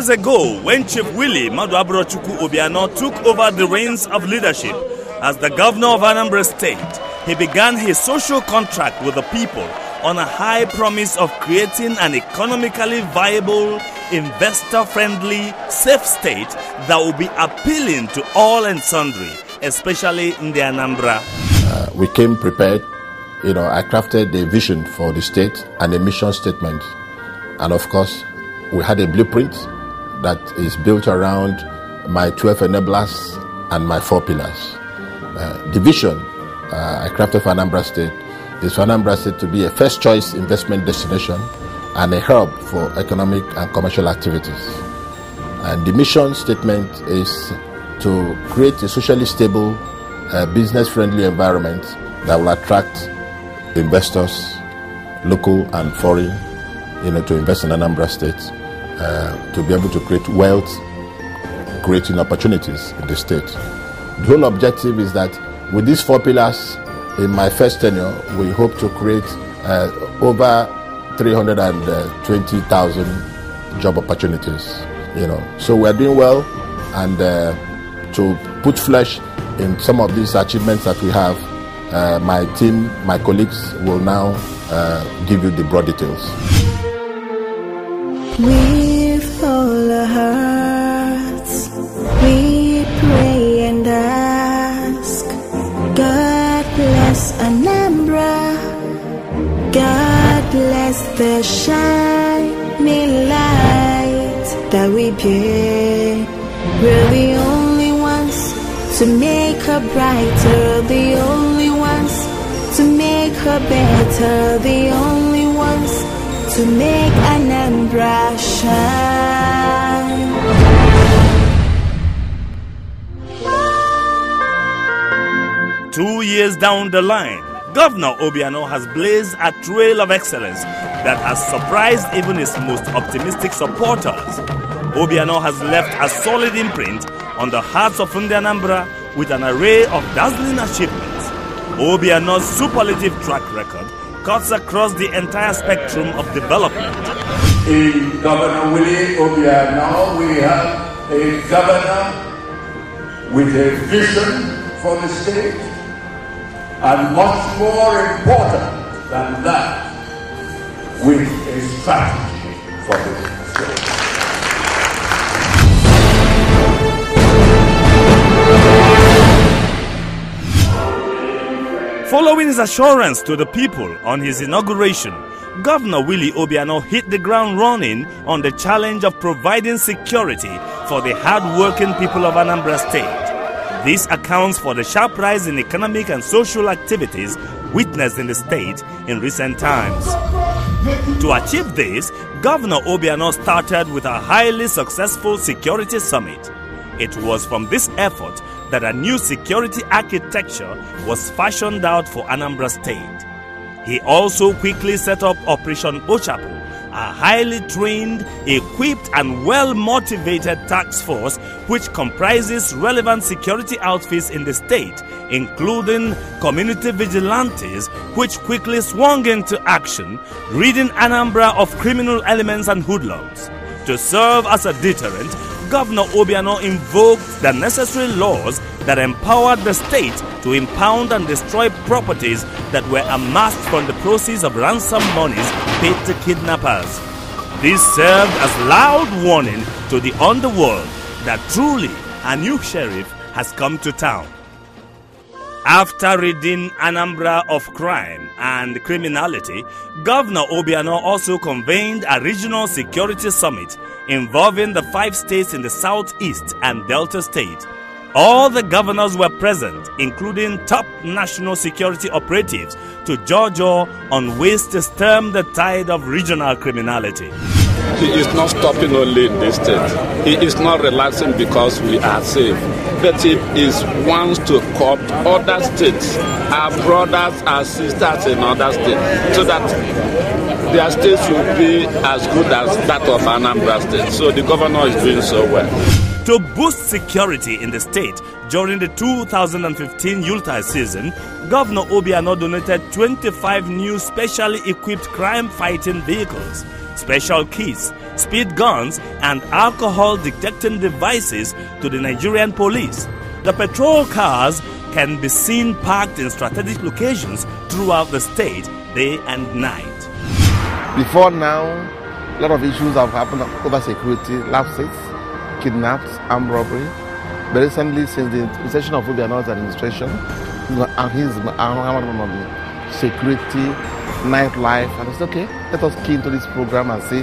years ago, when Chief Willie Obiano took over the reins of leadership as the governor of Anambra State, he began his social contract with the people on a high promise of creating an economically viable, investor-friendly, safe state that will be appealing to all and sundry, especially in the Anambra. We came prepared. I crafted a vision for the state and a mission statement. And of course, we had a blueprint that is built around my 12 enablers and my 4 pillars. The vision I crafted for Anambra State is for Anambra State to be a first choice investment destination and a hub for economic and commercial activities. And the mission statement is to create a socially stable, business-friendly environment that will attract investors, local and foreign, to invest in Anambra State, to be able to create wealth, creating opportunities in the state. The whole objective is that with these 4 pillars, in my first tenure, we hope to create over 320,000 job opportunities. So we're doing well, and to put flesh in some of these achievements that we have, my team, my colleagues will now give you the broad details. With all our hearts, we pray and ask, God bless Anambra, God bless the shining light that we bear. We're the only ones to make her brighter, the only ones to make her better, the only ones to make Anambra shine. Two years down the line, Governor Obiano has blazed a trail of excellence that has surprised even his most optimistic supporters. Obiano has left a solid imprint on the hearts of Anambra with an array of dazzling achievements. Obiano's superlative track record cuts across the entire spectrum of development. In Governor Willie Obiano, we have a governor with a vision for the state, and much more important than that, with a strategy for the state. Following his assurance to the people on his inauguration, Governor Willie Obiano hit the ground running on the challenge of providing security for the hard-working people of Anambra State. This accounts for the sharp rise in economic and social activities witnessed in the state in recent times. To achieve this, Governor Obiano started with a highly successful security summit. It was from this effort that a new security architecture was fashioned out for Anambra State. He also quickly set up Operation Ochapu, a highly trained, equipped and well-motivated task force which comprises relevant security outfits in the state, including community vigilantes, which quickly swung into action, ridding Anambra of criminal elements and hoodlums. To serve as a deterrent, Governor Obiano invoked the necessary laws that empowered the state to impound and destroy properties that were amassed from the proceeds of ransom monies paid to kidnappers. This served as loud warning to the underworld that truly a new sheriff has come to town. After ridding Anambra of crime and criminality, Governor Obiano also convened a regional security summit involving the 5 states in the southeast and Delta State. All the governors were present, including top national security operatives, to judge on ways to stem the tide of regional criminality. He is not stopping only in this state. He is not relaxing because we are safe. But he wants to court other states, our brothers, our sisters in other states, so that their states will be as good as that of Anambra State. So the governor is doing so well. To boost security in the state, During the 2015 Yuletide season, Governor Obiano donated 25 new specially equipped crime-fighting vehicles, special kits, speed guns, and alcohol-detecting devices to the Nigerian police. The patrol cars can be seen parked in strategic locations throughout the state, day and night. Before now, a lot of issues have happened over security, lapses, kidnaps, armed robbery. But recently, since the inception of Obiano's administration, he's on security, nightlife, and it's okay. Let us key into this program and see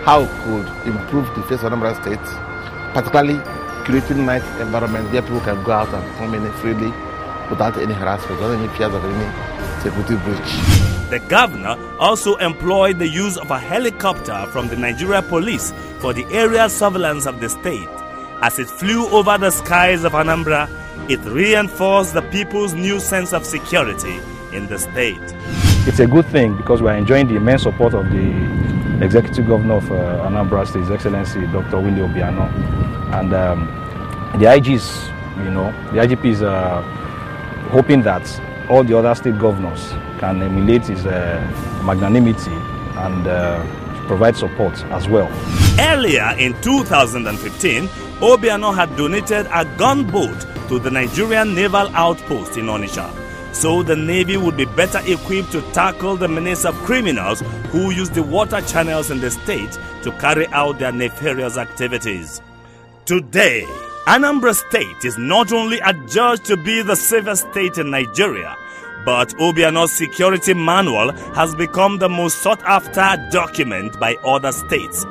how it could improve the face of Anambra State, particularly creating night environment where people can go out and come in freely without any harassment, without any fears of any security breach. The governor also employed the use of a helicopter from the Nigeria police for the aerial surveillance of the state. As it flew over the skies of Anambra, it reinforced the people's new sense of security in the state. It's a good thing because we are enjoying the immense support of the Executive Governor of Anambra State, His Excellency Dr. Willie Obiano, and the IGs, the IGP is hoping that all the other state governors can emulate his magnanimity and provide support as well. Earlier in 2015, Obiano had donated a gunboat to the Nigerian Naval Outpost in Onitsha, so the Navy would be better equipped to tackle the menace of criminals who use the water channels in the state to carry out their nefarious activities. Today, Anambra State is not only adjudged to be the safest state in Nigeria, but Obiano's security manual has become the most sought-after document by other states.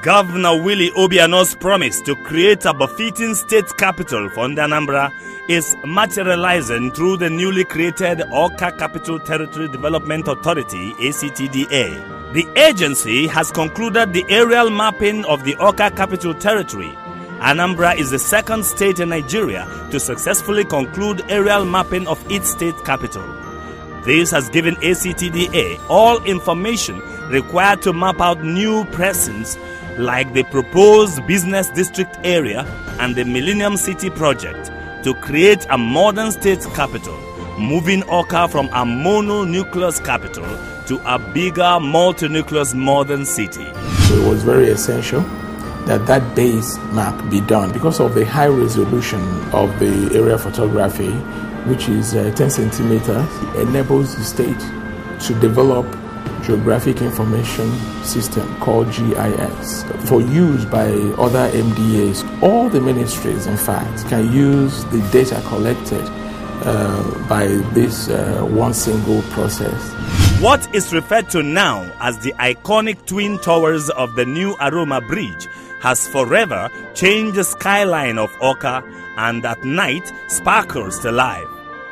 Governor Willie Obiano's promise to create a befitting state capital for Anambra is materializing through the newly created Awka Capital Territory Development Authority, ACTDA. The agency has concluded the aerial mapping of the Awka Capital Territory. Anambra is the second state in Nigeria to successfully conclude aerial mapping of its state capital. This has given ACTDA all information required to map out new precincts like the proposed business district area and the Millennium City project to create a modern state capital, moving Awka from a mono-nucleus capital to a bigger multi-nucleus modern city. So it was very essential that that base map be done because of the high resolution of the aerial photography, which is 10 centimeters, enables the state to develop geographic information system called GIS for use by other MDAs. All the ministries, in fact, can use the data collected by this one single process. What is referred to now as the iconic twin towers of the new Aroma Bridge has forever changed the skyline of Awka and at night sparkles to life,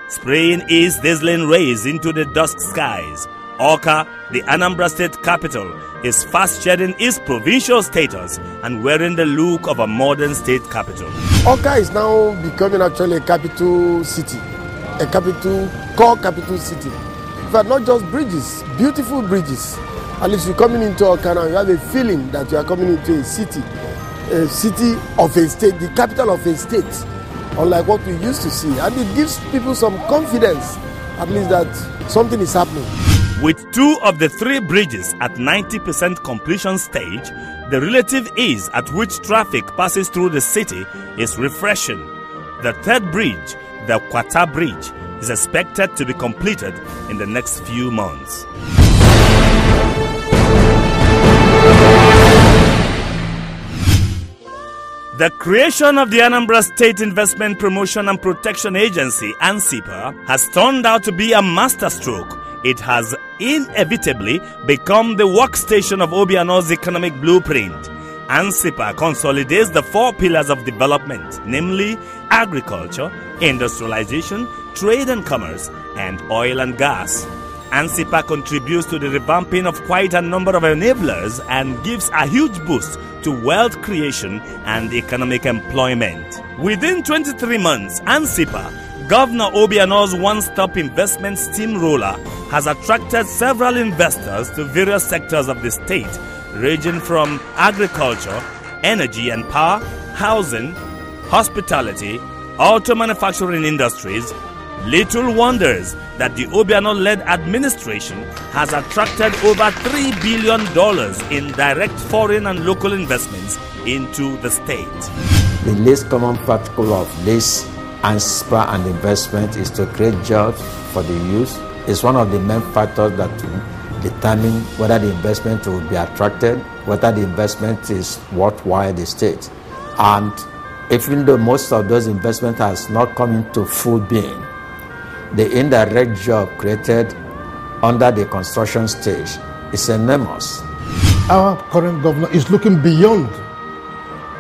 spraying its dazzling rays into the dusk skies. Awka, the Anambra State capital, is fast shedding its provincial status and wearing the look of a modern state capital. Awka is now becoming actually a capital city, a core capital city. In fact, not just bridges, beautiful bridges. At least you're coming into Awka now, you have a feeling that you are coming into a city of a state, the capital of a state, unlike what we used to see. And it gives people some confidence, at least that something is happening. With 2 of the 3 bridges at 90% completion stage, the relative ease at which traffic passes through the city is refreshing. The 3rd bridge, the Kwata Bridge, is expected to be completed in the next few months. The creation of the Anambra State Investment Promotion and Protection Agency, ANSIPA, has turned out to be a masterstroke. It has inevitably become the workstation of Obiano's economic blueprint. ANSIPA consolidates the 4 pillars of development, namely agriculture, industrialization, trade and commerce, and oil and gas. ANSIPA contributes to the revamping of quite a number of enablers and gives a huge boost to wealth creation and economic employment. Within 23 months, ANSIPA, Governor Obiano's one-stop investment steamroller, has attracted several investors to various sectors of the state ranging from agriculture, energy and power, housing, hospitality, auto manufacturing industries. Little wonders that the Obiano-led administration has attracted over $3 billion in direct foreign and local investments into the state. The least common practical of this ANSPRA and investment is to create jobs for the youth. It's one of the main factors that will determine whether the investment will be attracted, whether the investment is worthwhile in the state. And even though most of those investments has not come into full being, the indirect job created under the construction stage is enormous. Our current governor is looking beyond,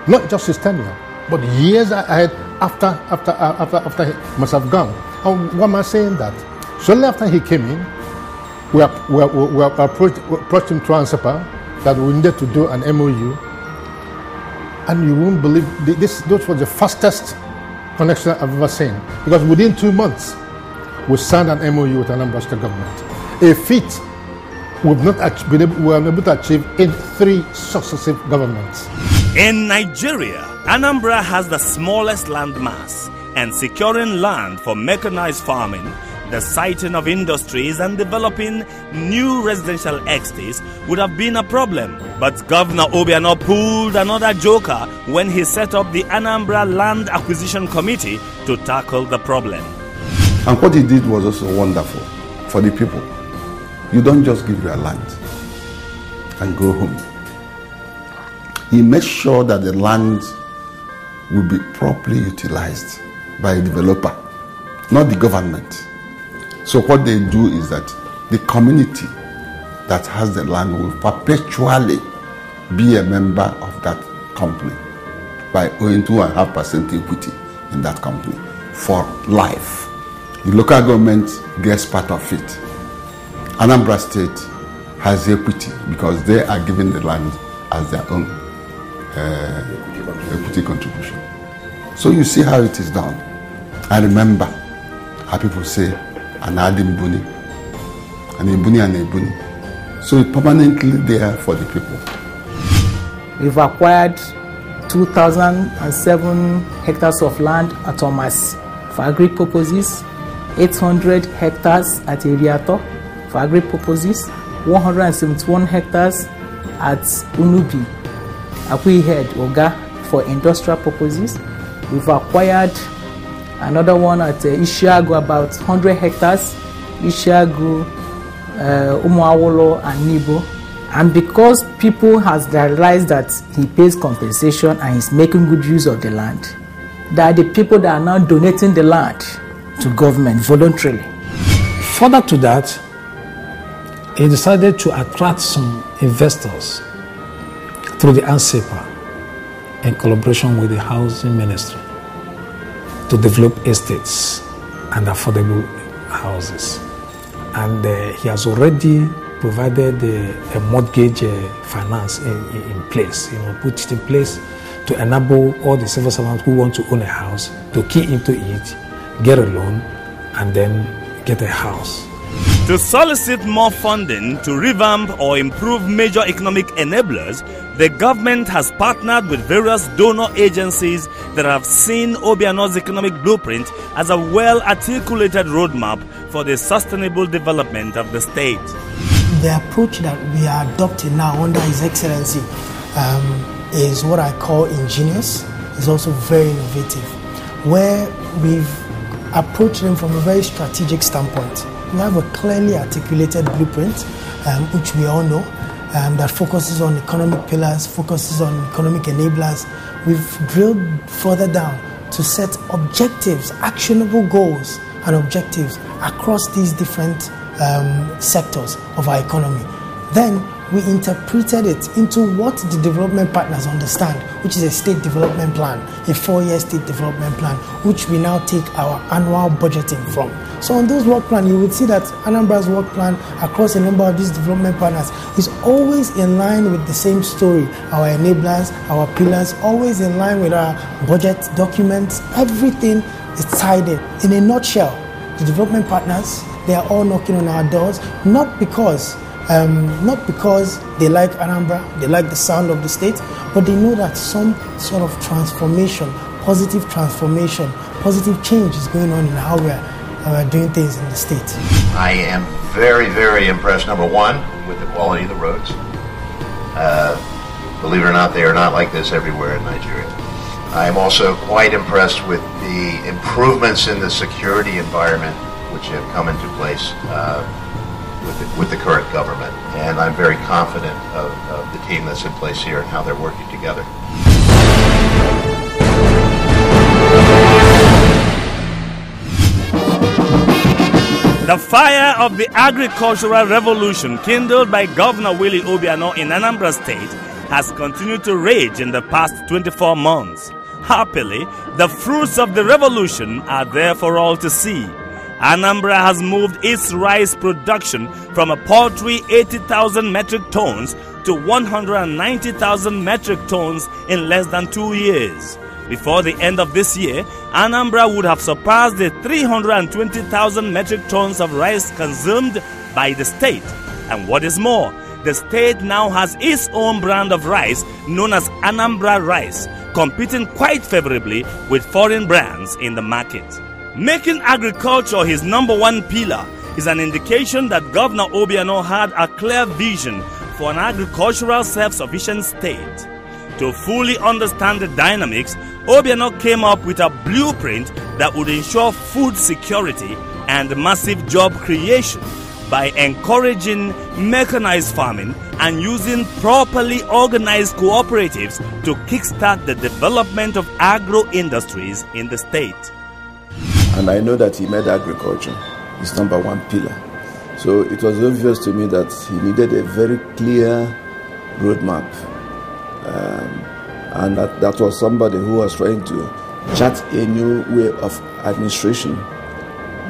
not just his tenure, but years ahead after he must have gone. Why am I saying that? Shortly after he came in, we approached him to ANSPRA that we needed to do an MOU, and you won't believe this was the fastest connection I've ever seen, because within 2 months we signed an MOU with Anambra State government, a feat we've not been able to achieve in 3 successive governments. In Nigeria, Anambra has the smallest land mass, and securing land for mechanized farming, the siting of industries and developing new residential estates would have been a problem. But Governor Obiano pulled another joker when he set up the Anambra Land Acquisition Committee to tackle the problem. And what he did was also wonderful for the people. You don't just give your land and go home. He made sure that the land will be properly utilized by a developer, not the government. So what they do is that the community that has the land will perpetually be a member of that company by owing 2.5% equity in that company for life. The local government gets part of it. Anambra State has equity because they are giving the land as their own equity contribution. So you see how it is done. And remember how people say, an adim buni, an ibuni and ibuni. So it's permanently there for the people. We've acquired 2,007 hectares of land at Thomas for agri purposes, 800 hectares at Iriato for agri purposes, 171 hectares at Unubi, Akwi Head, Oga for industrial purposes. We've acquired another one at Ishiagu, about 100 hectares, Ishiagu, Umuawolo and Nibo. And because people has realized that he pays compensation and he's making good use of the land, that the people that are now donating the land to government voluntarily. Further to that, he decided to attract some investors through the ANSPRA in collaboration with the Housing Ministry to develop estates and affordable houses. And he has already provided a mortgage finance in place, put it in place to enable all the civil servants who want to own a house to key into it, get a loan, and then get a house. To solicit more funding to revamp or improve major economic enablers, the government has partnered with various donor agencies that have seen Obiano's economic blueprint as a well-articulated roadmap for the sustainable development of the state. The approach that we are adopting now under His Excellency is what I call ingenious. It's also very innovative, where we've approached them from a very strategic standpoint. We have a clearly articulated blueprint, which we all know, that focuses on economic pillars, focuses on economic enablers. We've drilled further down to set objectives, actionable goals and objectives across these different sectors of our economy. Then we interpreted it into what the development partners understand, which is a state development plan, a 4-year state development plan, which we now take our annual budgeting from. So on those work plans, you would see that Anambra's work plan across a number of these development partners is always in line with the same story. Our enablers, our pillars, always in line with our budget documents. Everything is tied in a nutshell, the development partners, they are all knocking on our doors, not because not because they like Anambra, they like the sound of the state, but they know that some sort of transformation, positive change is going on in how we're doing things in the state. I am very, very impressed, number one, with the quality of the roads. Believe it or not, they are not like this everywhere in Nigeria. I am also quite impressed with the improvements in the security environment which have come into place with the current government. And I'm very confident of the team that's in place here and how they're working together. The fire of the agricultural revolution kindled by Governor Willie Obiano in Anambra State has continued to rage in the past 24 months. Happily, the fruits of the revolution are there for all to see. Anambra has moved its rice production from a paltry 80,000 metric tons to 190,000 metric tons in less than 2 years. Before the end of this year, Anambra would have surpassed the 320,000 metric tons of rice consumed by the state. And what is more, the state now has its own brand of rice known as Anambra rice, competing quite favorably with foreign brands in the market. Making agriculture his #1 pillar is an indication that Governor Obiano had a clear vision for an agricultural self-sufficient state. To fully understand the dynamics, Obiano came up with a blueprint that would ensure food security and massive job creation by encouraging mechanized farming and using properly organized cooperatives to kickstart the development of agro-industries in the state. And I know that he made agriculture his #1 pillar. So it was obvious to me that he needed a very clear roadmap. And that was somebody who was trying to chart a new way of administration,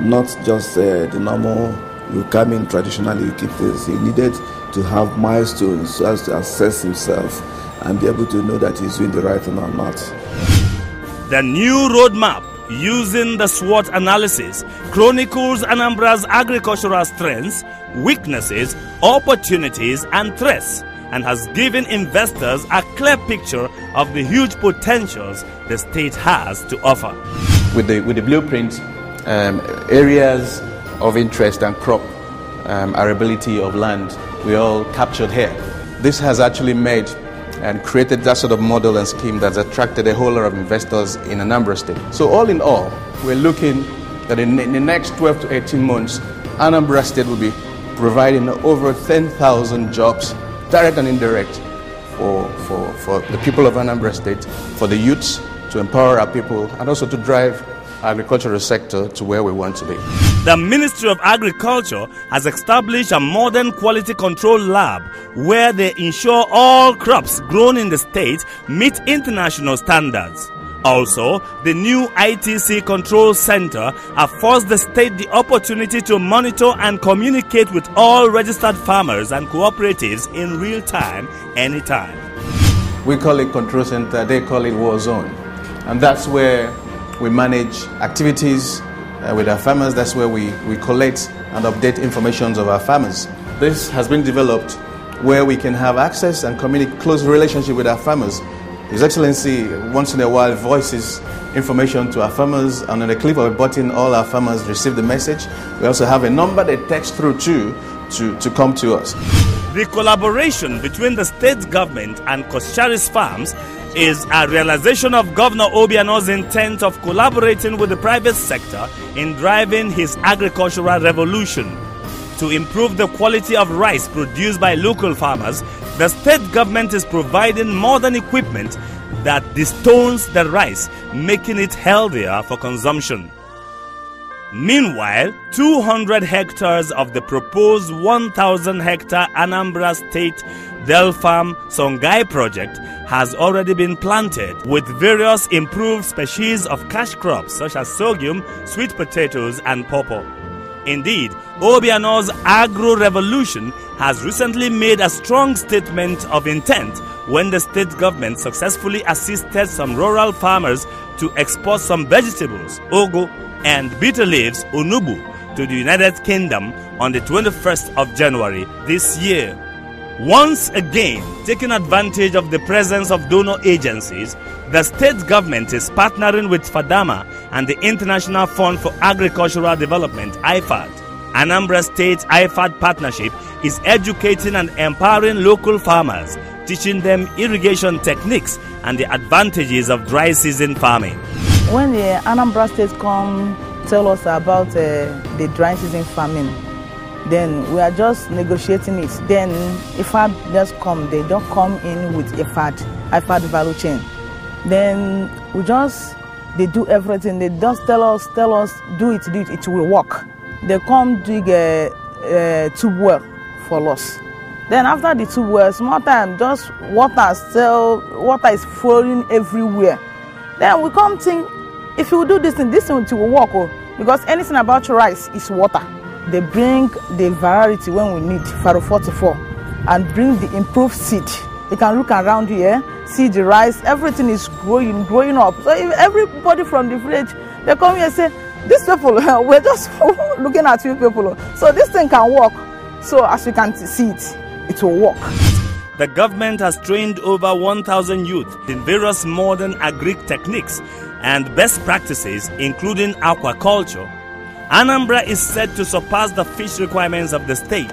not just the normal, you come in traditionally, you keep this. He needed to have milestones so as to assess himself and be able to know that he's doing the right thing or not. The new roadmap, using the SWOT analysis, chronicles Anambra's agricultural strengths, weaknesses, opportunities, and threats, and has given investors a clear picture of the huge potentials the state has to offer. With the blueprint, areas of interest and crop arability of land, we all captured here. This has actually made and created that sort of model and scheme that's attracted a whole lot of investors in Anambra State. So all in all, we're looking that in the next 12 to 18 months, Anambra State will be providing over 10,000 jobs, direct and indirect, for the people of Anambra State, for the youths, to empower our people, and also to drive our agricultural sector to where we want to be. The Ministry of Agriculture has established a modern quality control lab where they ensure all crops grown in the state meet international standards. Also, the new ITC Control Center affords the state the opportunity to monitor and communicate with all registered farmers and cooperatives in real time, anytime. We call it Control Center, they call it War Zone. And that's where we manage activities with our farmers. That's where we collect and update information of our farmers. This has been developed where we can have access and communicate close relationship with our farmers. His Excellency once in a while voices information to our farmers, and on a click of a button all our farmers receive the message. We also have a number they text through to come to us. The collaboration between the state government and Koscharis Farms is a realization of Governor Obiano's intent of collaborating with the private sector in driving his agricultural revolution. To improve the quality of rice produced by local farmers, the state government is providing modern equipment that destones the rice, making it healthier for consumption. Meanwhile, 200 hectares of the proposed 1,000-hectare Anambra State Del Farm Songhai project has already been planted with various improved species of cash crops such as sorghum, sweet potatoes, and pawpaw. Indeed, Obiano's agro-revolution has recently made a strong statement of intent when the state government successfully assisted some rural farmers to export some vegetables, ugu, and bitter leaves, unubu, to the United Kingdom on the 21st of January this year. Once again, taking advantage of the presence of donor agencies, the state government is partnering with FADAMA and the International Fund for Agricultural Development, IFAD. Anambra State IFAD partnership is educating and empowering local farmers, teaching them irrigation techniques and the advantages of dry season farming. When the Anambra State come tell us about the dry season farming, then we are just negotiating it. Then IFAD just come, they don't come in with IFAD value chain. Then they do everything. They just tell us, do it will work. They come dig a tube well for us. Then after the tube well, small time, just water is flowing everywhere. Then we come think, if you do this thing will work. Because anything about rice is water. They bring the variety when we need, Faro 44, and bring the improved seed. You can look around here, see the rice, everything is growing up. So if everybody from the village, they come here and say, these people, we're just looking at you people. So this thing can work. So as you can see it will work. The government has trained over 1,000 youth in various modern agric techniques and best practices, including aquaculture. Anambra is set to surpass the fish requirements of the state.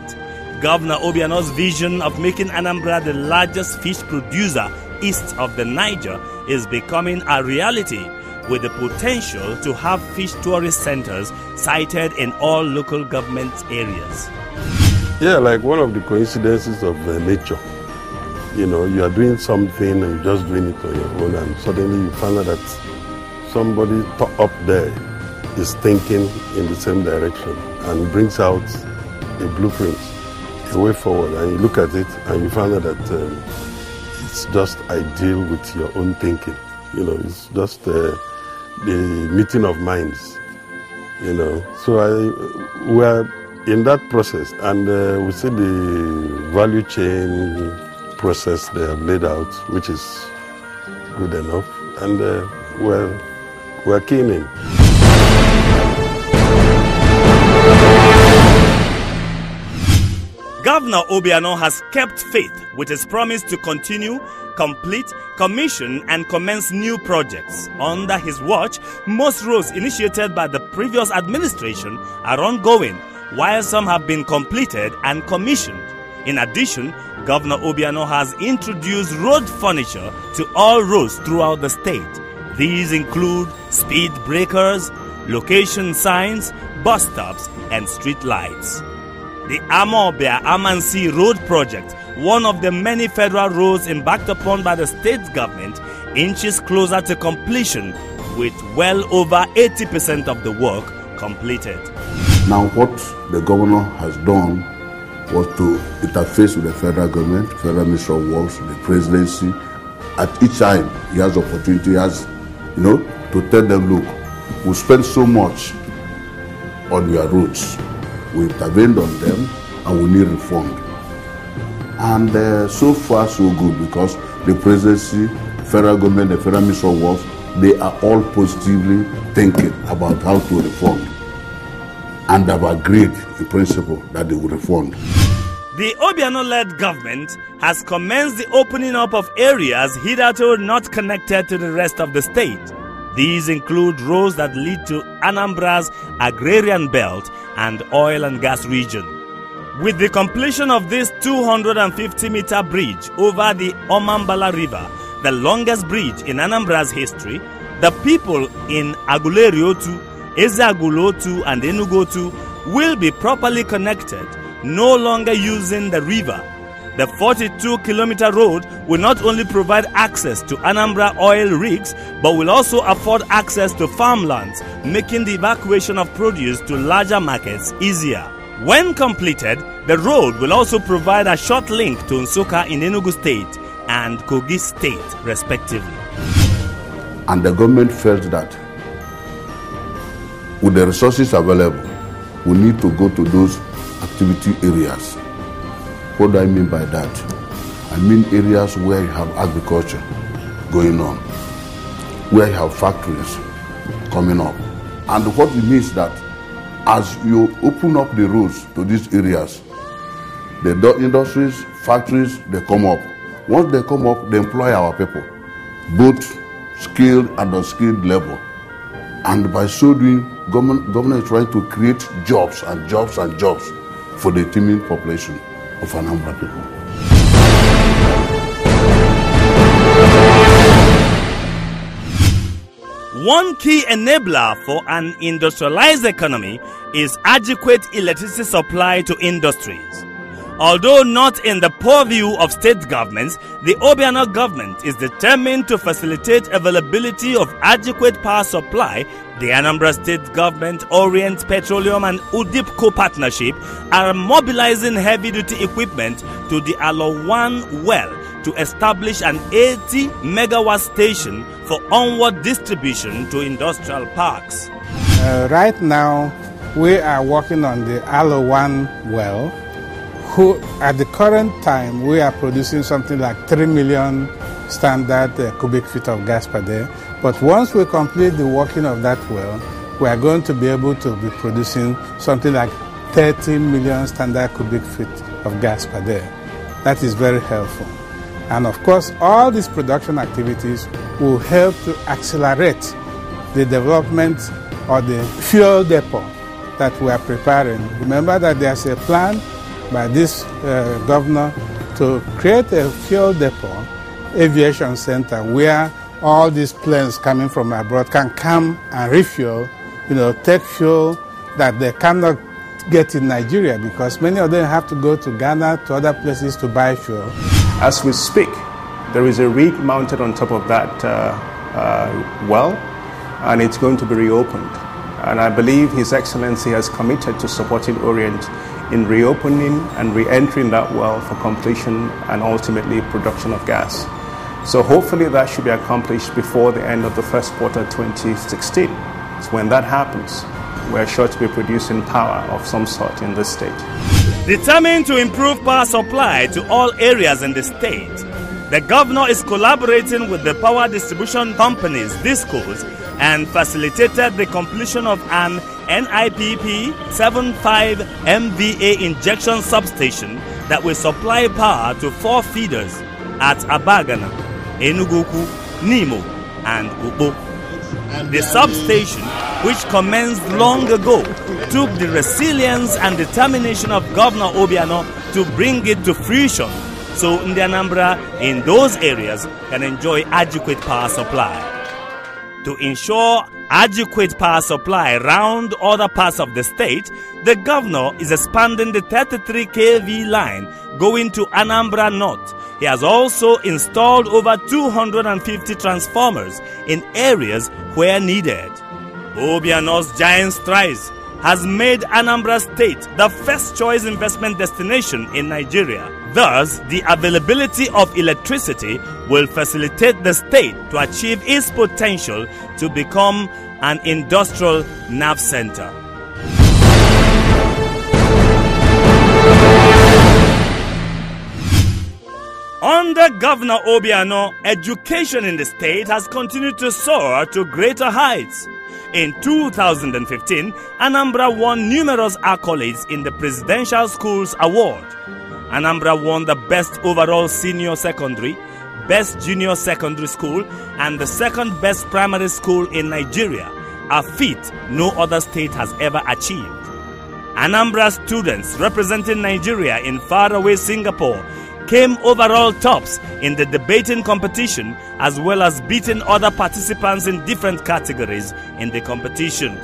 Governor Obiano's vision of making Anambra the largest fish producer east of the Niger is becoming a reality, with the potential to have fish tourist centers sited in all local government areas. Yeah, like one of the coincidences of nature. You know, you are doing something and you're just doing it on your own, and suddenly you find out that somebody up there is thinking in the same direction and brings out a blueprint, a way forward, and you look at it and you find out that it's just ideal with your own thinking. You know, it's just the meeting of minds, you know. So we are in that process, and we see the value chain process they have laid out, which is good enough, and we're keen in. Governor Obiano has kept faith with his promise to continue, complete, commission and commence new projects. Under his watch, most roads initiated by the previous administration are ongoing, while some have been completed and commissioned. In addition, Governor Obiano has introduced road furniture to all roads throughout the state. These include speed breakers, location signs, bus stops and street lights. The Amobia-Amansi Road Project, one of the many federal roads embarked upon by the state government, inches closer to completion, with well over 80% of the work completed. Now what the governor has done was to interface with the federal government, Federal Ministry of Works, the presidency. At each time he has opportunity, to tell them, look, we spend so much on your roads. We intervened on them and we need reform. And so far so good, because the presidency, federal government, the Federal Ministry of Works, they are all positively thinking about how to reform. And have agreed in principle that they will reform. The Obiano-led government has commenced the opening up of areas hitherto not connected to the rest of the state. These include roads that lead to Anambra's agrarian belt and oil and gas region. With the completion of this 250-meter bridge over the Omambala River, the longest bridge in Anambra's history, the people in Aguleriotu, Ezeagulotu and Enugotu will be properly connected, no longer using the river. The 42-kilometer road will not only provide access to Anambra oil rigs, but will also afford access to farmlands, making the evacuation of produce to larger markets easier. When completed, the road will also provide a short link to Nsukka in Enugu State and Kogi State, respectively. And the government felt that with the resources available, we need to go to those activity areas. What do I mean by that? I mean areas where you have agriculture going on, where you have factories coming up. And what it means that As you open up the roads to these areas, the industries, factories, they come up. Once they come up, they employ our people, both skilled and unskilled labor. And by so doing, government is trying to create jobs and jobs and jobs for the teeming population of Anambra people. One key enabler for an industrialized economy is adequate electricity supply to industries. Although not in the purview of state governments, the Obiano government is determined to facilitate availability of adequate power supply. The Anambra State Government, Orient Petroleum and UDIPCO partnership are mobilizing heavy-duty equipment to the Alo-1 well to establish an 80-megawatt station for onward distribution to industrial parks. Right now, we are working on the Alo-1 well, at the current time, we are producing something like 3 million standard cubic feet of gas per day. But once we complete the working of that well, we are going to be able to be producing something like 30 million standard cubic feet of gas per day. That is very helpful. And of course, all these production activities will help to accelerate the development of the fuel depot that we are preparing. Remember that there's a plan by this governor to create a fuel depot, aviation center, where all these planes coming from abroad can come and refuel, take fuel that they cannot get in Nigeria, because many of them have to go to Ghana, to other places to buy fuel. As we speak, there is a rig mounted on top of that well, and it's going to be reopened. And I believe His Excellency has committed to supporting Orient in reopening and re-entering that well for completion and ultimately production of gas. So hopefully that should be accomplished before the end of the first quarter 2016. So when that happens, we're sure to be producing power of some sort in this state. Determined to improve power supply to all areas in the state, the governor is collaborating with the power distribution companies, DISCOs, and facilitated the completion of an NIPP 75 MVA injection substation that will supply power to 4 feeders at Abagana, Enugoku, Nimo, and Ubo. The substation, which commenced long ago, took the resilience and determination of Governor Obiano to bring it to fruition, so Ndi Anambra in those areas can enjoy adequate power supply. To ensure adequate power supply around other parts of the state, the governor is expanding the 33 kV line going to Anambra North. He has also installed over 250 transformers in areas where needed. Obiano's giant strides has made Anambra State the first choice investment destination in Nigeria. Thus, the availability of electricity will facilitate the state to achieve its potential to become an industrial nerve center. Under Governor Obiano, education in the state has continued to soar to greater heights. In 2015, Anambra won numerous accolades in the Presidential Schools Award. Anambra won the Best Overall Senior Secondary, Best Junior Secondary School, and the second best primary school in Nigeria, a feat no other state has ever achieved. Anambra students representing Nigeria in faraway Singapore came overall tops in the debating competition, as well as beating other participants in different categories in the competition.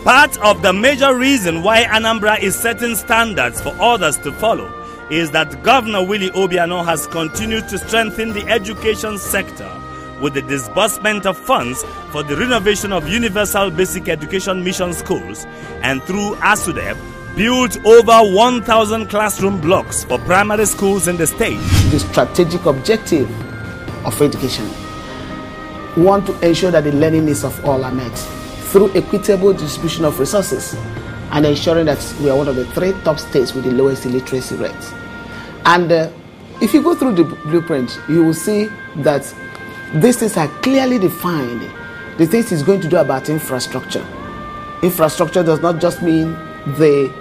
Part of the major reason why Anambra is setting standards for others to follow is that Governor Willie Obiano has continued to strengthen the education sector with the disbursement of funds for the renovation of Universal Basic Education Mission schools, and through ASUDEB, built over 1,000 classroom blocks for primary schools in the state. The strategic objective of education, we want to ensure that the learning needs of all are met through equitable distribution of resources and ensuring that we are one of the 3 top states with the lowest illiteracy rates. And if you go through the blueprint, you will see that these things are clearly defined. The things it's going to do about infrastructure. Infrastructure does not just mean the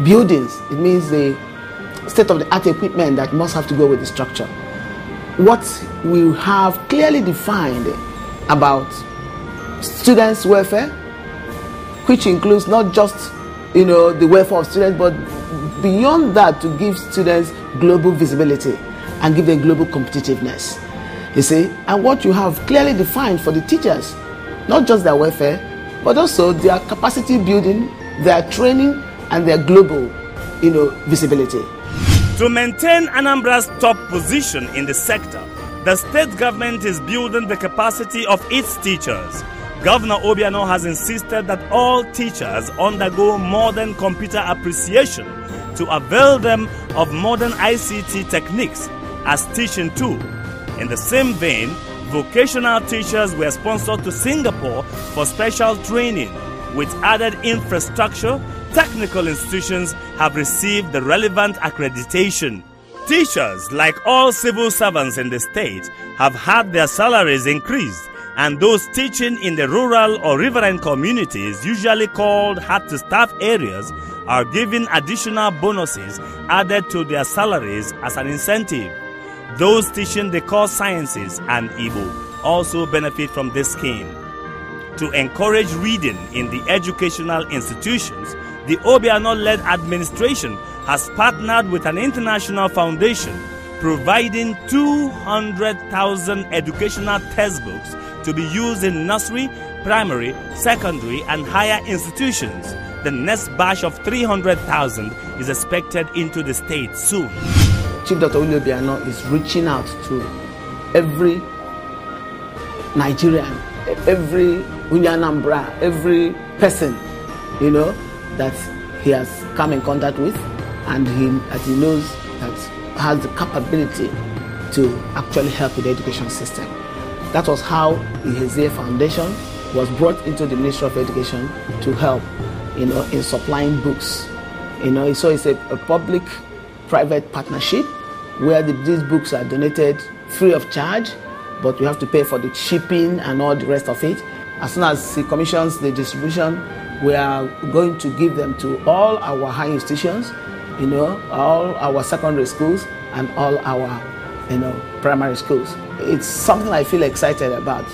buildings, it means the state-of-the-art equipment that must have to go with the structure. What we have clearly defined about students' welfare, which includes not just the welfare of students, but beyond that, to give students global visibility and give them global competitiveness. You see, and what you have clearly defined for the teachers, not just their welfare, but also their capacity building, their training, and their global, visibility. To maintain Anambra's top position in the sector, the state government is building the capacity of its teachers. Governor Obiano has insisted that all teachers undergo modern computer appreciation to avail them of modern ICT techniques as teaching tool. In the same vein, vocational teachers were sponsored to Singapore for special training. With added infrastructure, technical institutions have received the relevant accreditation. Teachers, like all civil servants in the state, have had their salaries increased, and those teaching in the rural or riverine communities, usually called hard-to-staff areas, are given additional bonuses added to their salaries as an incentive. Those teaching the core sciences and Igbo also benefit from this scheme. To encourage reading in the educational institutions, the Obiano-led administration has partnered with an international foundation, providing 200,000 educational textbooks to be used in nursery, primary, secondary, and higher institutions. The next batch of 300,000 is expected into the state soon. Chief Dr. Willie Obiano is reaching out to every Nigerian, every Anambra, every person, that he has come in contact with, and he knows that has the capability to actually help with the education system. That was how the Hezie Foundation was brought into the Ministry of Education to help, in supplying books. So it's a public-private partnership where these books are donated free of charge, but we have to pay for the shipping and all the rest of it. As soon as he commissions the distribution, we are going to give them to all our high institutions, all our secondary schools, and all our, primary schools. It's something I feel excited about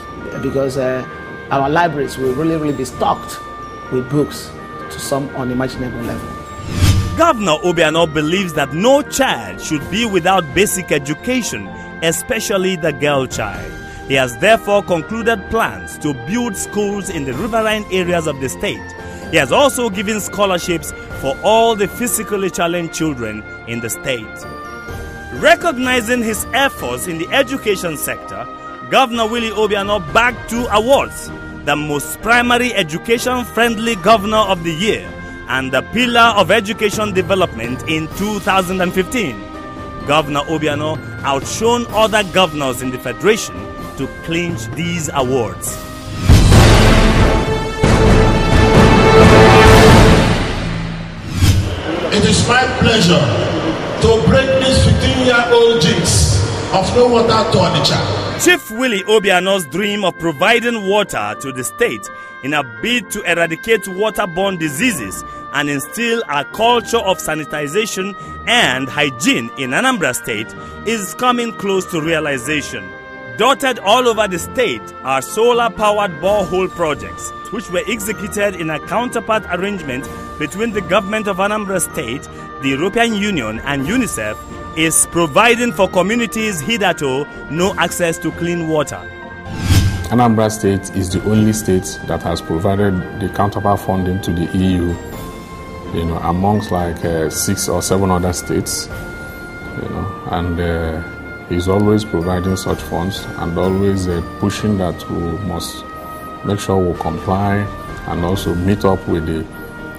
because our libraries will really be stocked with books to some unimaginable level. Governor Obiano believes that no child should be without basic education, especially the girl child. He has therefore concluded plans to build schools in the riverine areas of the state. He has also given scholarships for all the physically challenged children in the state. Recognizing his efforts in the education sector, Governor Willie Obiano bagged 2 awards: the most primary education-friendly governor of the year and the pillar of education development in 2015. Governor Obiano outshone other governors in the Federation to clinch these awards. It is my pleasure to break this 15-year-old jinx of no water to Onitsha. Chief Willie Obiano's dream of providing water to the state in a bid to eradicate waterborne diseases and instill a culture of sanitization and hygiene in Anambra State is coming close to realization. Dotted all over the state are solar-powered borehole projects, which were executed in a counterpart arrangement between the government of Anambra State, the European Union, and UNICEF, is providing for communities hitherto no access to clean water. Anambra State is the only state that has provided the counterpart funding to the EU, amongst like 6 or 7 other states, and he's always providing such funds and always pushing that we must make sure we comply and also meet up with the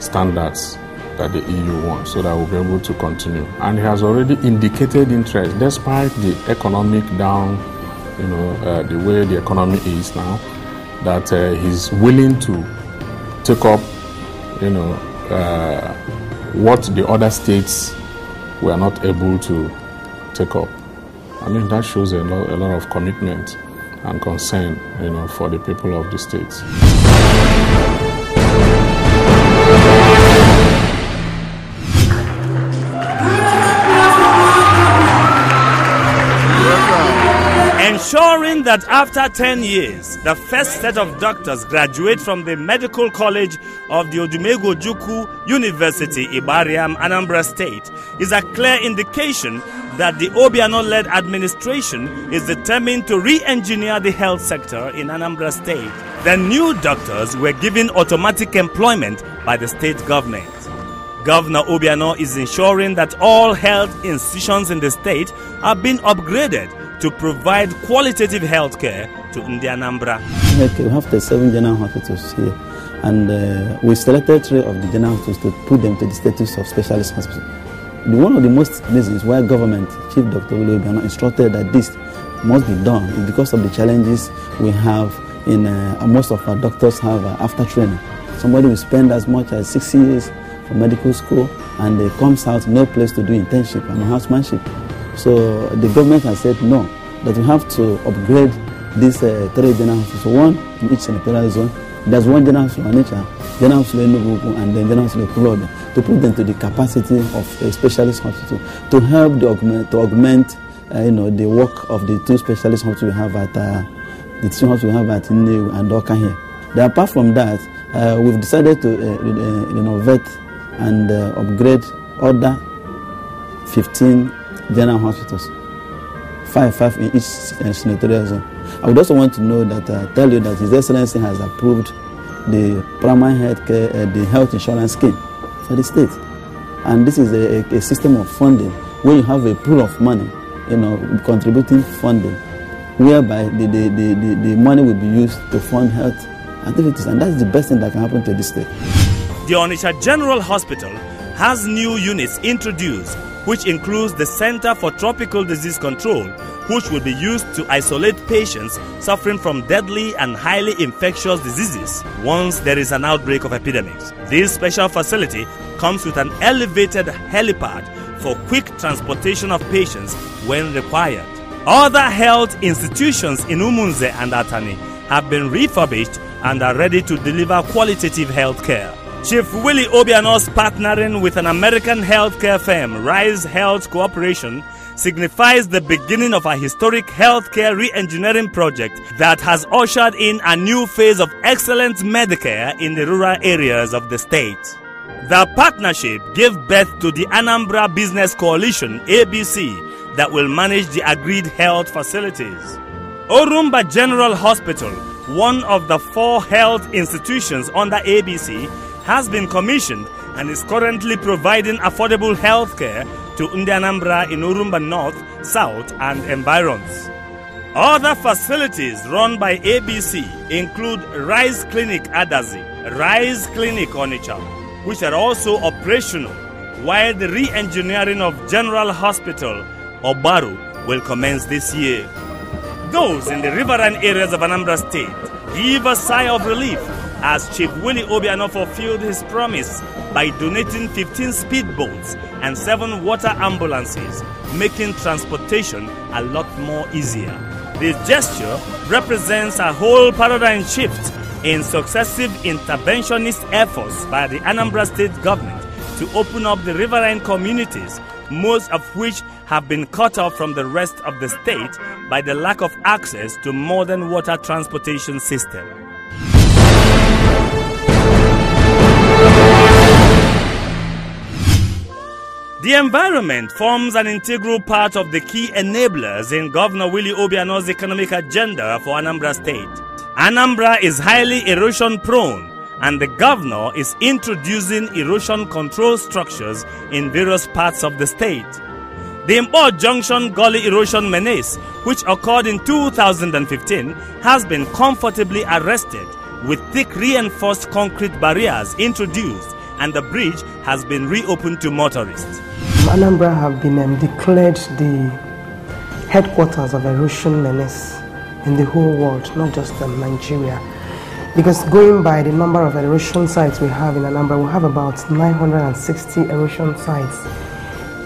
standards that the EU wants so that we'll be able to continue. And he has already indicated interest, despite the economic down, the way the economy is now, that he's willing to take up, what the other states were not able to take up. I mean, that shows a lot of commitment and concern, for the people of the states. ensuring that after 10 years, the first set of doctors graduate from the Medical College of the Odumegwu Ojukwu University, Ibariam, Anambra State, is a clear indication that the Obiano-led administration is determined to re-engineer the health sector in Anambra State. The new doctors were given automatic employment by the state government. Governor Obiano is ensuring that all health institutions in the state are being upgraded to provide qualitative health care to Anambra. Okay, we have 37 general hospitals here, and we selected 3 of the general hospitals to put them to the status of specialist hospital. One of the most reasons why government, Chief Dr. Willie Obiano, instructed that this must be done is because of the challenges we have in most of our doctors have after training. Somebody will spend as much as 6 years for medical school and they comes out no place to do internship and housemanship. So the government has said no, that we have to upgrade these 3 general hospitals, 1 in each senatorial zone. There's 1 general hospital in Onitsha, general hospital in Enugu, and then general hospital in Kulobe, to put them to the capacity of a specialist hospital to help augment the work of the 2 specialist hospitals we have at the 2 hospitals we have at Nnewi and Oka here. Then apart from that, we've decided to renovate and upgrade other 15 general hospitals, 5 in each senatorial zone. I would also want to know that tell you that His Excellency has approved the primary health care, the health insurance scheme for the state, and this is a system of funding where you have a pool of money, contributing funding, whereby the money will be used to fund health activities, and that's the best thing that can happen to this state. The Onitsha General Hospital has new units introduced, which includes the Center for Tropical Disease Control, which will be used to isolate patients suffering from deadly and highly infectious diseases once there is an outbreak of epidemics. This special facility comes with an elevated helipad for quick transportation of patients when required. Other health institutions in Umunze and Atani have been refurbished and are ready to deliver qualitative health care. Chief Willie Obiano's partnering with an American healthcare firm, Rise Health Cooperation, signifies the beginning of a historic healthcare re-engineering project that has ushered in a new phase of excellent Medicare in the rural areas of the state. The partnership gave birth to the Anambra Business Coalition, ABC, that will manage the agreed health facilities. Orumba General Hospital, one of the 4 health institutions under ABC, has been commissioned and is currently providing affordable health care to Anambra in Orumba North, South and environs. Other facilities run by ABC include Rise Clinic Adazi, Rise Clinic Onitsha, which are also operational, while the re-engineering of General Hospital Obaru will commence this year. Those in the riverine areas of Anambra State give a sigh of relief as Chief Willie Obiano fulfilled his promise by donating 15 speedboats and 7 water ambulances, making transportation a lot more easier. This gesture represents a whole paradigm shift in successive interventionist efforts by the Anambra State government to open up the riverine communities, most of which have been cut off from the rest of the state by the lack of access to modern water transportation system. The environment forms an integral part of the key enablers in Governor Willie Obiano's economic agenda for Anambra State. Anambra is highly erosion prone, and the governor is introducing erosion control structures in various parts of the state. The Import Junction Gully erosion menace, which occurred in 2015, has been comfortably arrested with thick reinforced concrete barriers introduced, and the bridge has been reopened to motorists. Anambra have been declared the headquarters of erosion menace in the whole world, not just in Nigeria. Because going by the number of erosion sites we have in Anambra, we have about 960 erosion sites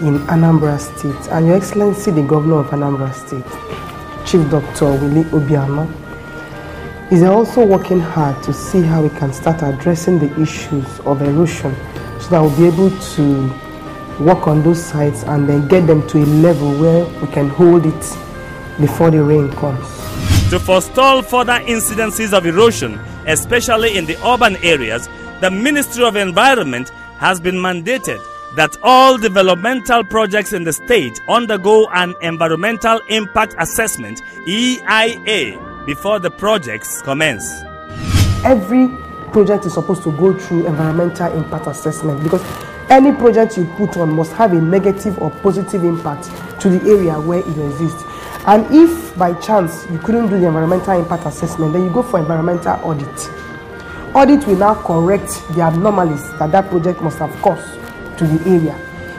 in Anambra State. And Your Excellency, the Governor of Anambra State, Chief Dr. Willie Obiano, is also working hard to see how we can start addressing the issues of erosion so that we'll be able to work on those sites and then get them to a level where we can hold it before the rain comes. To forestall further incidences of erosion, especially in the urban areas, the Ministry of Environment has been mandated that all developmental projects in the state undergo an Environmental Impact Assessment (EIA) before the projects commence. Every project is supposed to go through environmental impact assessment, because any project you put on must have a negative or positive impact to the area where it exists. And if by chance you couldn't do the environmental impact assessment, then you go for environmental audit. Audit will now correct the abnormalities that that project must have caused to the area.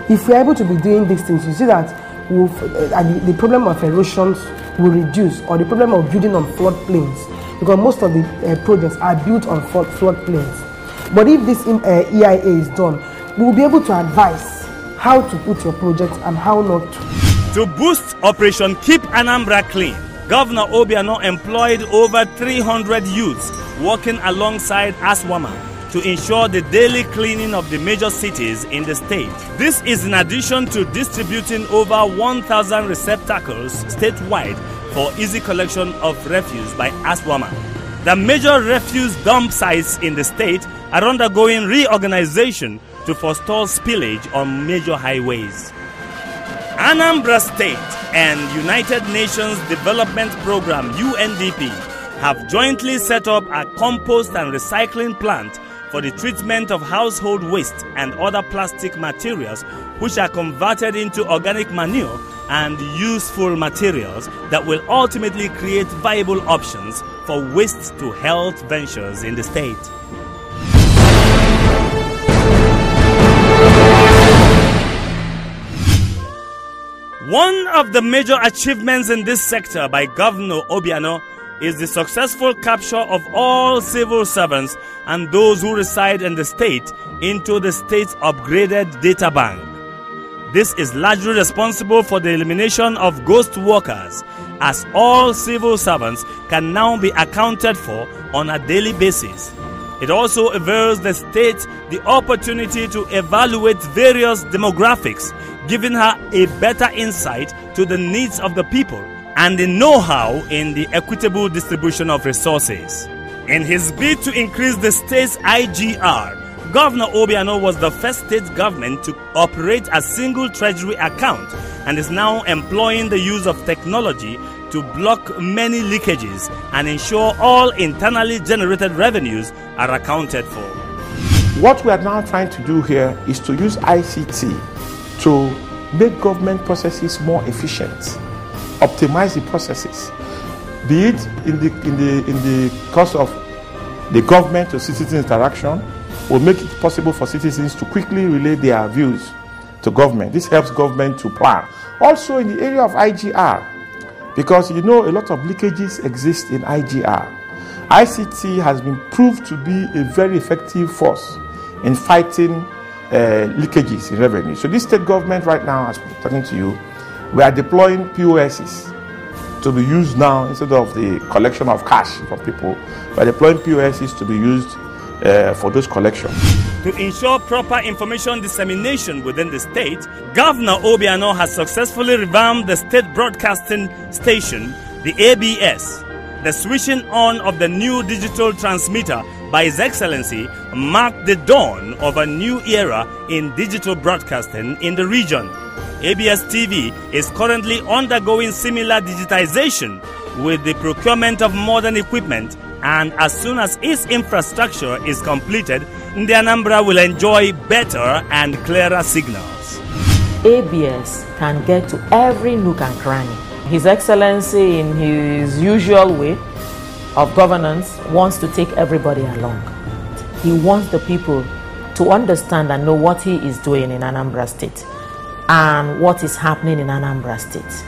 If we are able to be doing these things, you see that the problem of erosions will reduce, or the problem of building on floodplains, because most of the projects are built on floodplains. But if this EIA is done, we will be able to advise how to put your project and how not to. To boost Operation Keep Anambra Clean, Governor Obiano employed over 300 youths working alongside ASWAMA to ensure the daily cleaning of the major cities in the state. This is in addition to distributing over 1,000 receptacles statewide for easy collection of refuse by ASWAMA. The major refuse dump sites in the state are undergoing reorganization to forestall spillage on major highways. Anambra State and United Nations Development Program (UNDP) have jointly set up a compost and recycling plant for the treatment of household waste and other plastic materials, which are converted into organic manure and useful materials that will ultimately create viable options for waste to health ventures in the state. One of the major achievements in this sector by Governor Obiano is the successful capture of all civil servants and those who reside in the state into the state's upgraded data bank. This is largely responsible for the elimination of ghost workers, as all civil servants can now be accounted for on a daily basis. It also avails the state the opportunity to evaluate various demographics, giving her a better insight to the needs of the people and the know-how in the equitable distribution of resources. In his bid to increase the state's IGR, Governor Obiano was the first state government to operate a single treasury account and is now employing the use of technology to block many leakages and ensure all internally generated revenues are accounted for. What we are now trying to do here is to use ICT to make government processes more efficient, optimize the processes, be it in the course of the government to citizen interaction, will make it possible for citizens to quickly relay their views to government. This helps government to plan. Also in the area of IGR, because you know a lot of leakages exist in IGR. ICT has been proved to be a very effective force in fighting leakages in revenue. So this state government right now, as we're talking to you, we are deploying POSs to be used now instead of the collection of cash from people. We are deploying POSs to be used for those collections. To ensure proper information dissemination within the state, Governor Obiano has successfully revamped the state broadcasting station, the ABS. The switching on of the new digital transmitter by His Excellency marked the dawn of a new era in digital broadcasting in the region. ABS TV is currently undergoing similar digitization with the procurement of modern equipment, and as soon as its infrastructure is completed, the Anambra will enjoy better and clearer signals. ABS can get to every nook and cranny. His Excellency, in his usual way of governance, wants to take everybody along. He wants the people to understand and know what he is doing in Anambra State and what is happening in Anambra State,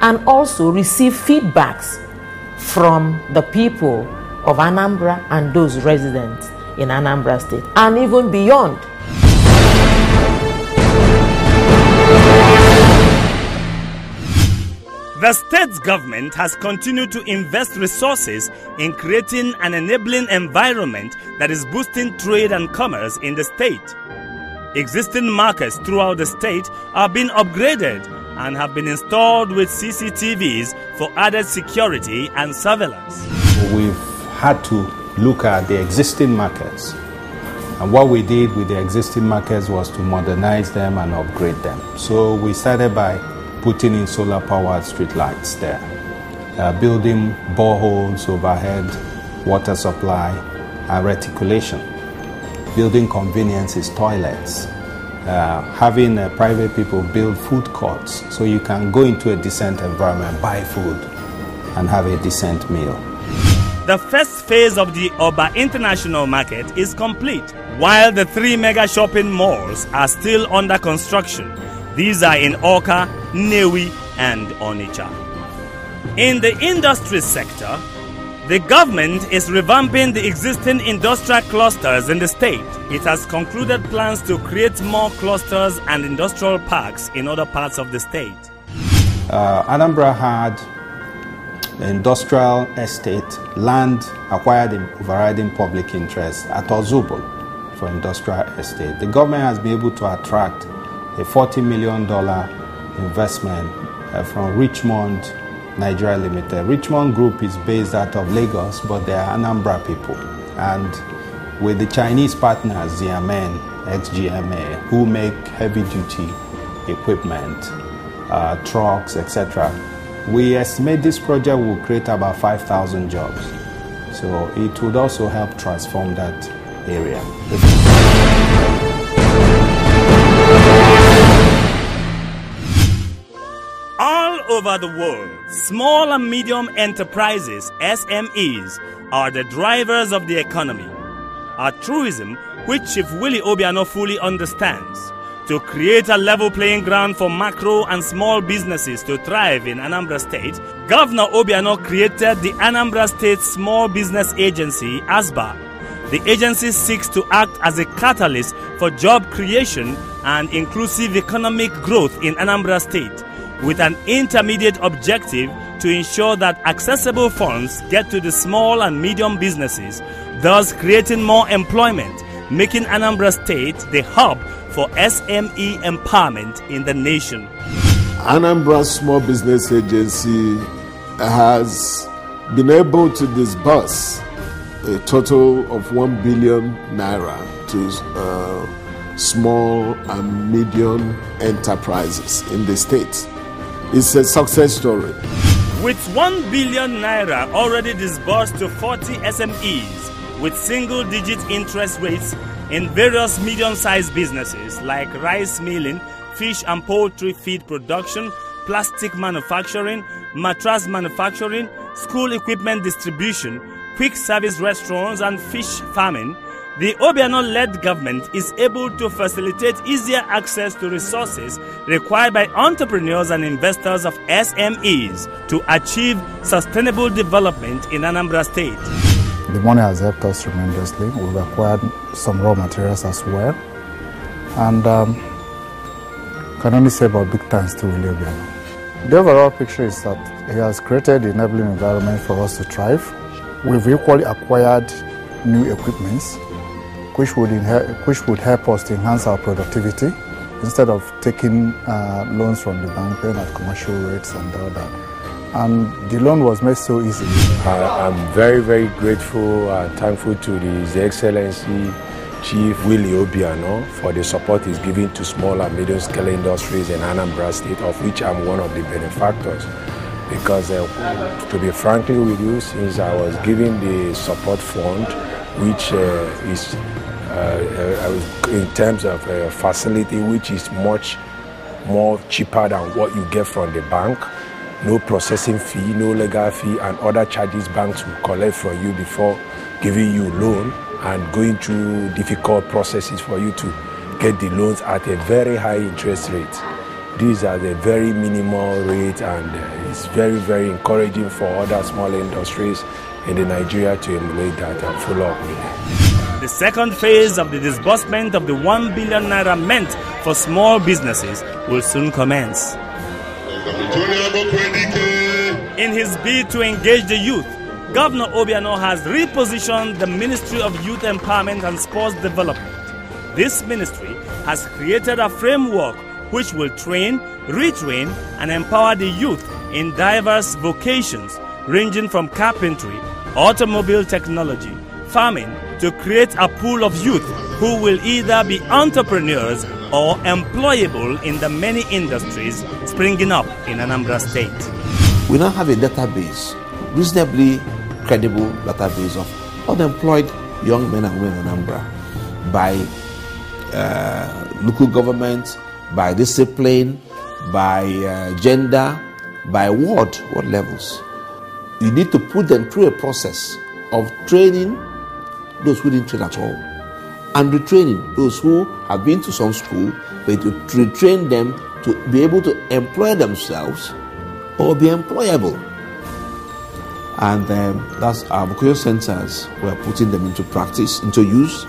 and also receive feedbacks from the people of Anambra and those residents in Anambra State and even beyond. The state government has continued to invest resources in creating an enabling environment that is boosting trade and commerce in the state. Existing markets throughout the state are being upgraded and have been installed with CCTVs for added security and surveillance. We've had to look at the existing markets. And what we did with the existing markets was to modernize them and upgrade them. So we started by putting in solar-powered street lights there, building boreholes overhead, water supply, and reticulation, building conveniences, toilets, having private people build food courts so you can go into a decent environment, buy food, and have a decent meal. The first phase of the Oba International Market is complete, while the 3 mega shopping malls are still under construction. These are in Awka, Nnewi, and Onitsha. In the industry sector, the government is revamping the existing industrial clusters in the state. It has concluded plans to create more clusters and industrial parks in other parts of the state. Anambra had industrial estate, land acquired in overriding public interest at Ozubol for industrial estate. The government has been able to attract a $40 million investment from Richmond Nigeria Limited. Richmond Group is based out of Lagos, but they are Anambra people. And with the Chinese partners, Xiamen, ex-GMA, who make heavy-duty equipment, trucks, etc., we estimate this project will create about 5,000 jobs. So it would also help transform that area. All over the world, small and medium enterprises, SMEs, are the drivers of the economy. Our truism, which Chief Willie Obiano fully understands, to create a level playing ground for macro and small businesses to thrive in Anambra State, Governor Obiano created the Anambra State Small Business Agency, ASBA. The agency seeks to act as a catalyst for job creation and inclusive economic growth in Anambra State, with an intermediate objective to ensure that accessible funds get to the small and medium businesses, thus creating more employment, making Anambra State the hub for SME empowerment in the nation. Anambra Small Business Agency has been able to disburse a total of 1 billion naira to small and medium enterprises in the state. It's a success story. With 1 billion naira already disbursed to 40 SMEs with single-digit interest rates in various medium-sized businesses like rice milling, fish and poultry feed production, plastic manufacturing, mattress manufacturing, school equipment distribution, quick service restaurants and fish farming, the Obiano-led government is able to facilitate easier access to resources required by entrepreneurs and investors of SMEs to achieve sustainable development in Anambra State. The money has helped us tremendously. We've acquired some raw materials as well. And can only say about big thanks to Willie Obiano. The overall picture is that he has created the enabling environment for us to thrive. We've equally acquired new equipments, which would help us to enhance our productivity instead of taking loans from the bank, paying at commercial rates and all that. And the loan was made so easy. I'm very, very grateful and thankful to His Excellency Chief Willie Obiano for the support he's giving to small and medium-scale industries in Anambra State, of which I'm one of the benefactors. Because to be frankly with you, since I was given the support fund, which is in terms of a facility which is much more cheaper than what you get from the bank, no processing fee, no legal fee, and other charges banks will collect from you before giving you loan and going through difficult processes for you to get the loans at a very high interest rate. These are the very minimal rate, and it's very, very encouraging for other small industries in Nigeria to emulate that and follow up with it. The second phase of the disbursement of the 1 billion naira meant for small businesses will soon commence. In his bid to engage the youth, Governor Obiano has repositioned the Ministry of Youth Empowerment and Sports Development. This ministry has created a framework which will train, retrain, and empower the youth in diverse vocations ranging from carpentry, automobile technology, farming, to create a pool of youth who will either be entrepreneurs or employable in the many industries springing up in Anambra State. We now have a database, reasonably credible database of unemployed young men and women in Anambra by local government, by discipline, by gender, by what levels. You need to put them through a process of training those who didn't train at all, and retraining those who have been to some school, but to retrain them to be able to employ themselves or be employable. And that's our vocational centers. We're putting them into practice, into use.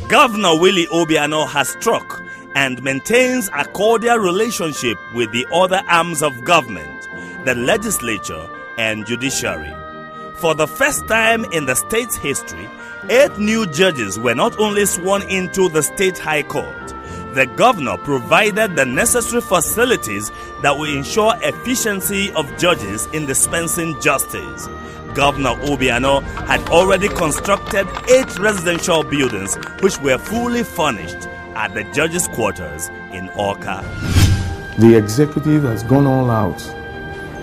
Governor Willie Obiano has struck and maintains a cordial relationship with the other arms of government, the legislature and judiciary. For the first time in the state's history, 8 new judges were not only sworn into the state high court. The governor provided the necessary facilities that will ensure efficiency of judges in dispensing justice. Governor Obiano had already constructed 8 residential buildings which were fully furnished at the judges' quarters in Awka. The executive has gone all out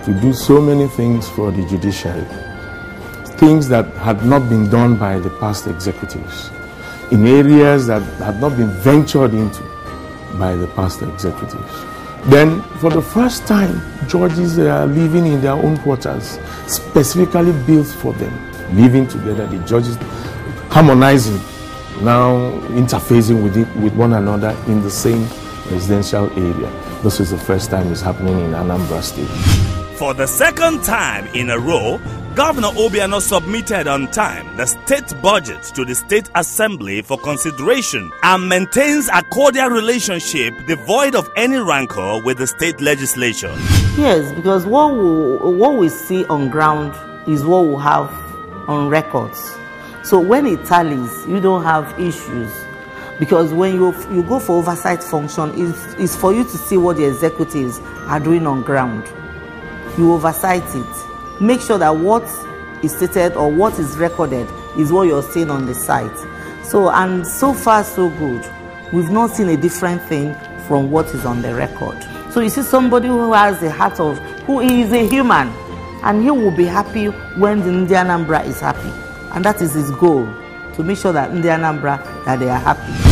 to do so many things for the judiciary, things that had not been done by the past executives, in areas that had not been ventured into by the past executives. Then, for the first time, judges are living in their own quarters, specifically built for them, living together, the judges harmonizing, now interfacing with one another in the same residential area. This is the first time it's happening in Anambra State. For the second time in a row, Governor Obiano submitted on time the state budget to the State Assembly for consideration and maintains a cordial relationship devoid of any rancor with the state legislature. Yes, because what we see on ground is what we have on records. So when it tallies, you don't have issues. Because when you go for oversight function, it's for you to see what the executives are doing on ground. You oversight it. Make sure that what is stated or what is recorded is what you're seeing on the site. And so far so good. We've not seen a different thing from what is on the record. So you see somebody who has the heart of, who is a human, and he will be happy when the Ndi Anambra is happy. And that is his goal, to make sure that Ndi Anambra, that they are happy.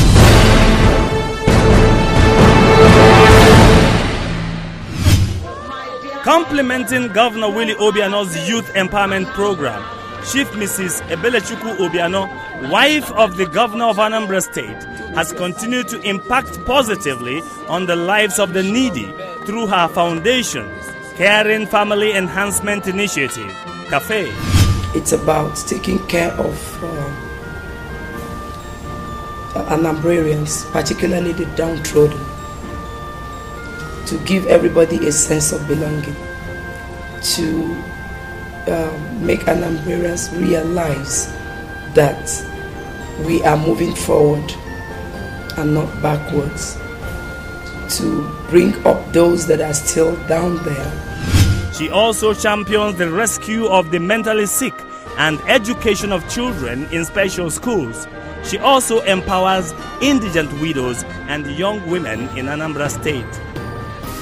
Complementing Governor Willie Obiano's youth empowerment program, Chief Mrs. Ebelechukwu Obiano, wife of the Governor of Anambra State, has continued to impact positively on the lives of the needy through her foundation, Caring Family Enhancement Initiative, CAFE. It's about taking care of Anambrarians, particularly the downtrodden, to give everybody a sense of belonging, to make Anambrarians realize that we are moving forward and not backwards, to bring up those that are still down there. She also champions the rescue of the mentally sick and education of children in special schools. She also empowers indigent widows and young women in Anambra State.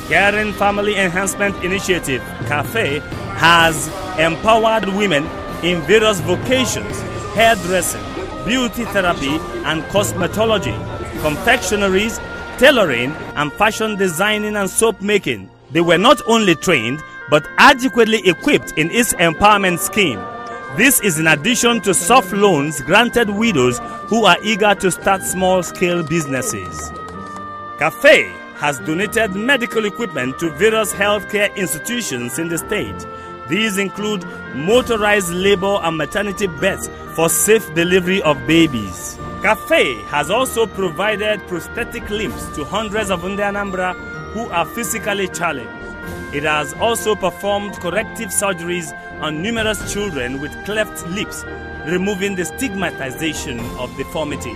Caring Family Enhancement Initiative, CAFE, has empowered women in various vocations: hairdressing, beauty therapy and cosmetology, confectionaries, tailoring and fashion designing and soap making. They were not only trained but adequately equipped in its empowerment scheme. This is in addition to soft loans granted widows who are eager to start small-scale businesses. CAFE has donated medical equipment to various healthcare institutions in the state. These include motorized labor and maternity beds for safe delivery of babies. CAFE has also provided prosthetic limbs to hundreds of Ndi Anambra who are physically challenged. It has also performed corrective surgeries on numerous children with cleft lips, removing the stigmatization of deformity.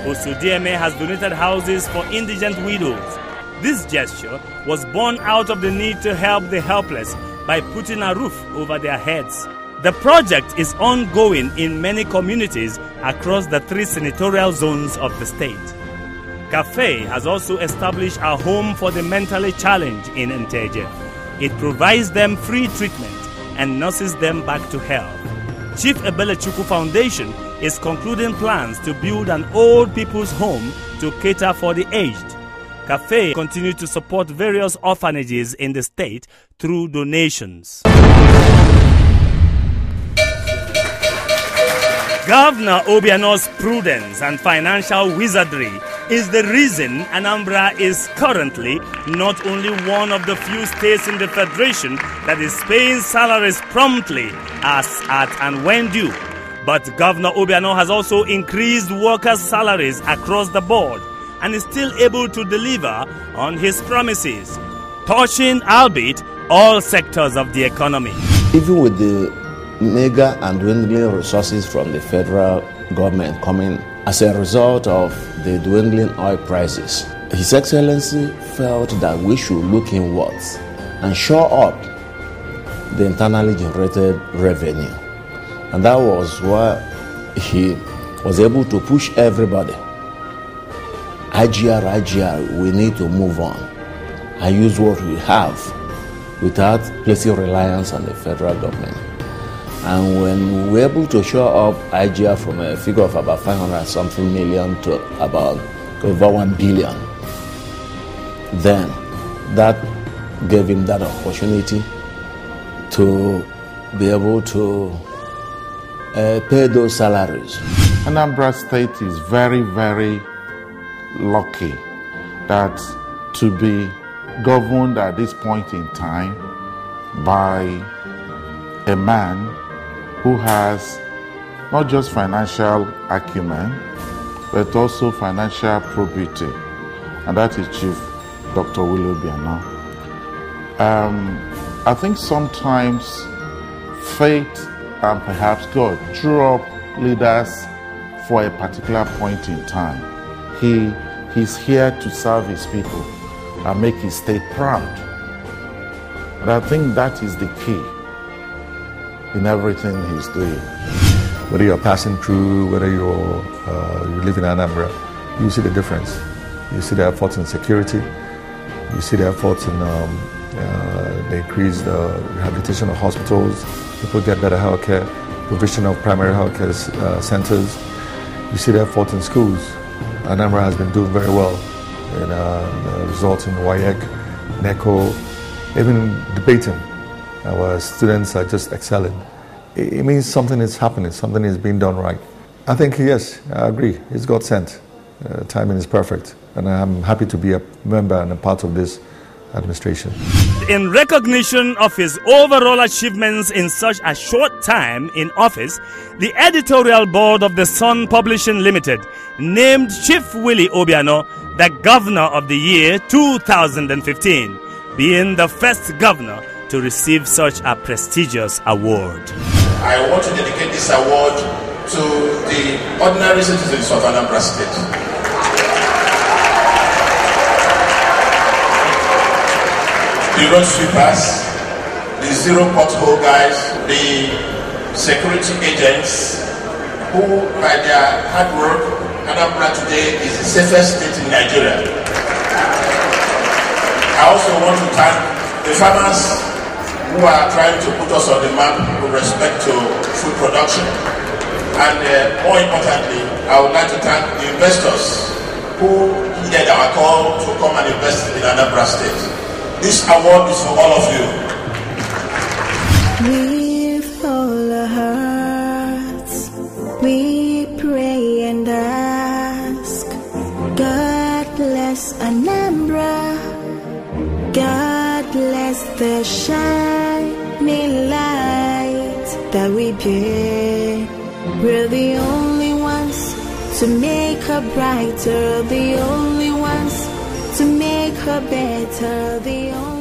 Osudieme has donated houses for indigent widows. This gesture was born out of the need to help the helpless by putting a roof over their heads. The project is ongoing in many communities across the 3 senatorial zones of the state. Cafe has also established a home for the mentally challenged in Nteje. It provides them free treatment and nurses them back to health. Chief Ebelechukwu Foundation is concluding plans to build an old people's home to cater for the aged. Cafe continues to support various orphanages in the state through donations. Governor Obiano's prudence and financial wizardry is the reason Anambra is currently not only one of the few states in the Federation that is paying salaries promptly as at and when due. But Governor Obiano has also increased workers' salaries across the board and is still able to deliver on his promises, touching, albeit, all sectors of the economy. Even with the mega and dwindling resources from the federal government coming as a result of the dwindling oil prices, His Excellency felt that we should look inwards and shore up the internally generated revenue. And that was why he was able to push everybody. IGR, we need to move on and use what we have without placing reliance on the federal government. And when we were able to show up IGR from a figure of about 500-something million to about over 1 billion, then that gave him that opportunity to be able to pay those salaries. Anambra State is very, very lucky that to be governed at this point in time by a man who has not just financial acumen, but also financial probity, and that is Chief Dr. Willie Obiano. I think sometimes fate and perhaps God drew up leaders for a particular point in time. He's here to serve his people and make his state proud. And I think that is the key in everything he's doing. Whether you're passing through, whether you live in Anambra, you see the difference. You see the efforts in security, you see the efforts in the increased rehabilitation of hospitals, people get better health care, provision of primary health care centers. You see the effort in schools. Anambra has been doing very well in the results in WAEC, NECO, even debating. Our students are just excelling. It means something is happening, something is being done right. I think, yes, I agree. It's God sent. Timing is perfect. And I'm happy to be a member and a part of this administration. In recognition of his overall achievements in such a short time in office, the editorial board of the Sun Publishing Limited named Chief Willie Obiano the Governor of the Year 2015, being the first governor to receive such a prestigious award. I want to dedicate this award to the ordinary citizens of Anambra State. The road sweepers, the zero pothole guys, the security agents who, by their hard work, Anambra today is the safest state in Nigeria. I also want to thank the farmers who are trying to put us on the map with respect to food production. And more importantly, I would like to thank the investors who heeded our call to come and invest in Anambra State. This award is for all of you. With all our hearts, we pray and ask, God bless Anambra, God bless the shining light that we bear. We're the only ones to make her brighter, the only ones to make her better, the only